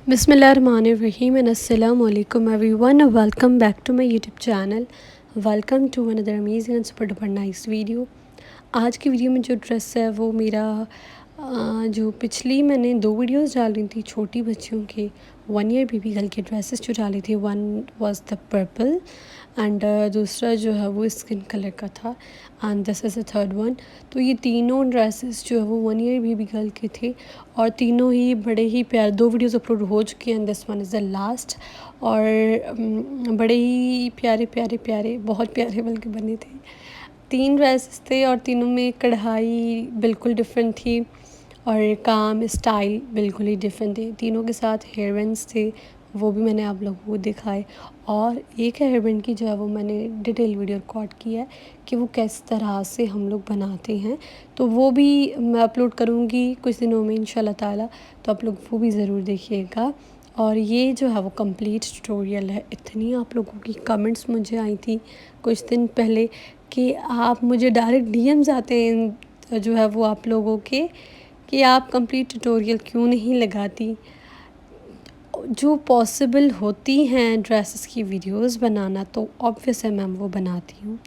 Bismillahirrahmanirrahim and Assalamu alaikum everyone. Welcome back to my YouTube channel. Welcome to another amazing and super duper nice video. आज की video में जो dress है वो मेरा जो पिछली मैंने 2 वीडियोस डाली थी छोटी बच्चियों के 1 ईयर बेबी गर्ल के ड्रेसेस जो डाली थी। One was the purple and दूसरा जो है वो स्किन कलर का था and this is the third one. तो ये तीनों ड्रेसेस जो है वो 1 ईयर बेबी गर्ल के थे और तीनों ही बड़े ही प्यार 2 वीडियोस अपलोड हो चुके हैं and this one is the last. और बड़े ही प्यारे प्यारे प्यारे बहुत प्यारे बल्कि बने थे। 3 ड्रेसेस थे और तीनों में कढ़ाई बिल्कुल डिफरेंट थी और काम स्टाइल बिल्कुल ही डिफरेंट थे। तीनों के साथ हेयर बैंड्स थे, वो भी मैंने आप लोगों को दिखाए। और एक हेयर बैंड की जो है वो मैंने डिटेल वीडियो रिकॉर्ड किया है कि वो किस तरह से हम लोग बनाते हैं, तो वो भी मैं अपलोड करूँगी कुछ दिनों में इंशाल्लाह ताला, तो आप लोग वो भी ज़रूर देखिएगा। और ये जो है वो कंप्लीट ट्यूटोरियल है। इतनी आप लोगों की कमेंट्स मुझे आई थी कुछ दिन पहले कि आप मुझे डायरेक्ट डीएम्स आते हैं जो है वो आप लोगों के कि आप कंप्लीट ट्यूटोरियल क्यों नहीं लगाती। जो पॉसिबल होती हैं ड्रेसेस की वीडियोस बनाना तो ऑब्वियस है मैम वो बनाती हूँ।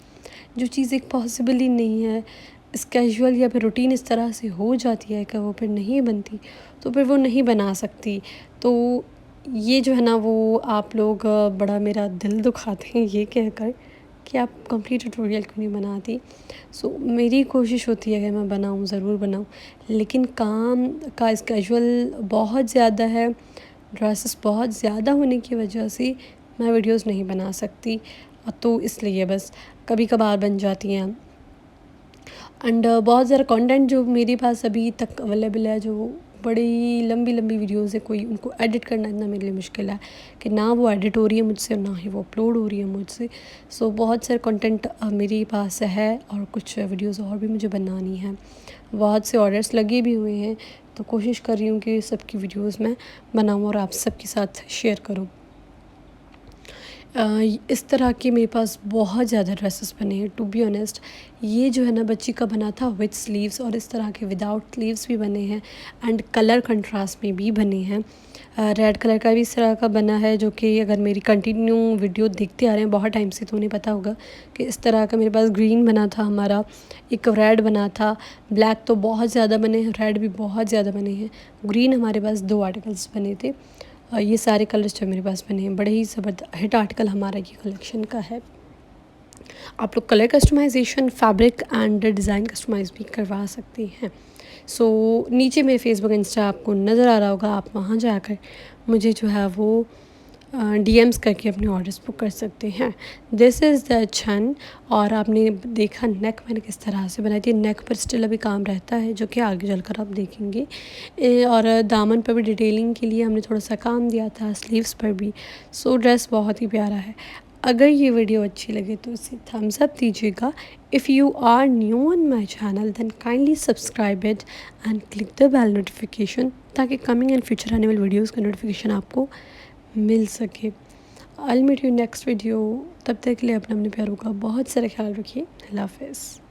जो चीज़ एक पॉसिबल ही नहीं है, कैजुअल या फिर रूटीन इस तरह से हो जाती है कि वो फिर नहीं बनती, तो फिर वो नहीं बना सकती। तो ये जो है ना वो आप लोग बड़ा मेरा दिल दुखाते हैं ये कहकर कि आप कंप्लीट ट्यूटोरियल क्यों नहीं बनाती। सो मेरी कोशिश होती है कि मैं बनाऊँ, ज़रूर बनाऊँ, लेकिन काम का स्केजुअल बहुत ज़्यादा है, ड्रेसेस बहुत ज़्यादा होने की वजह से मैं वीडियोस नहीं बना सकती, तो इसलिए बस कभी कभार बन जाती हैं। एंड बहुत ज़्यादा कंटेंट जो मेरे पास अभी तक अवेलेबल है, जो बड़ी लंबी लंबी वीडियोस है, कोई उनको एडिट करना इतना मेरे लिए मुश्किल है कि ना वो एडिट हो रही है मुझसे और ना ही वो अपलोड हो रही है मुझसे। सो बहुत सारे कंटेंट मेरे पास है और कुछ वीडियोस और भी मुझे बनानी है। बहुत से ऑर्डर्स लगे भी हुए हैं, तो कोशिश कर रही हूँ कि सबकी वीडियोस मैं बनाऊँ और आप सबके साथ शेयर करूँ। इस तरह के मेरे पास बहुत ज़्यादा ड्रेसेस बने हैं टू बी ऑनेस्ट। ये जो है ना बच्ची का बना था विद स्लीव्स और इस तरह के विदाउट स्लीव्स भी बने हैं एंड कलर कंट्रास्ट में भी बने हैं। रेड कलर का भी इस तरह का बना है, जो कि अगर मेरी कंटिन्यू वीडियो देखते आ रहे हैं बहुत टाइम से तो उन्हें पता होगा कि इस तरह का मेरे पास ग्रीन बना था हमारा, एक रेड बना था, ब्लैक तो बहुत ज़्यादा बने हैं, रेड भी बहुत ज़्यादा बने हैं, ग्रीन हमारे पास 2 आर्टिकल्स बने थे। ये सारे कलर्स जो मेरे पास बने हैं, बड़े ही ज़बरदस्त हिट आर्टिकल हमारा ये कलेक्शन का है। आप लोग colour customisation, fabric and design customise भी करवा सकते हैं। सो नीचे मेरे फेसबुक इंस्टा आपको नज़र आ रहा होगा, आप वहाँ जाकर मुझे जो है वो डीएम्स करके अपने ऑर्डर्स बुक कर सकते हैं। दिस इज़ द छन। और आपने देखा नेक मैंने किस तरह से बनाई थी, नेक पर स्टिल अभी काम रहता है जो कि आगे चलकर आप देखेंगे। और दामन पर भी डिटेलिंग के लिए हमने थोड़ा सा काम दिया था, स्लीव्स पर भी। सो ड्रेस बहुत ही प्यारा है। अगर ये वीडियो अच्छी लगे तो इसे थम्स अप दीजिएगा। If you are new on my channel then kindly subscribe it and click the bell notification, ताकि कमिंग एंड फ्यूचर आने वाली वीडियोज़ का नोटिफिकेशन आपको मिल सके। I will meet you next video. तब तक के लिए अपने प्यारों का बहुत सारा ख्याल रखिए। अल्लाह हाफ़िज़।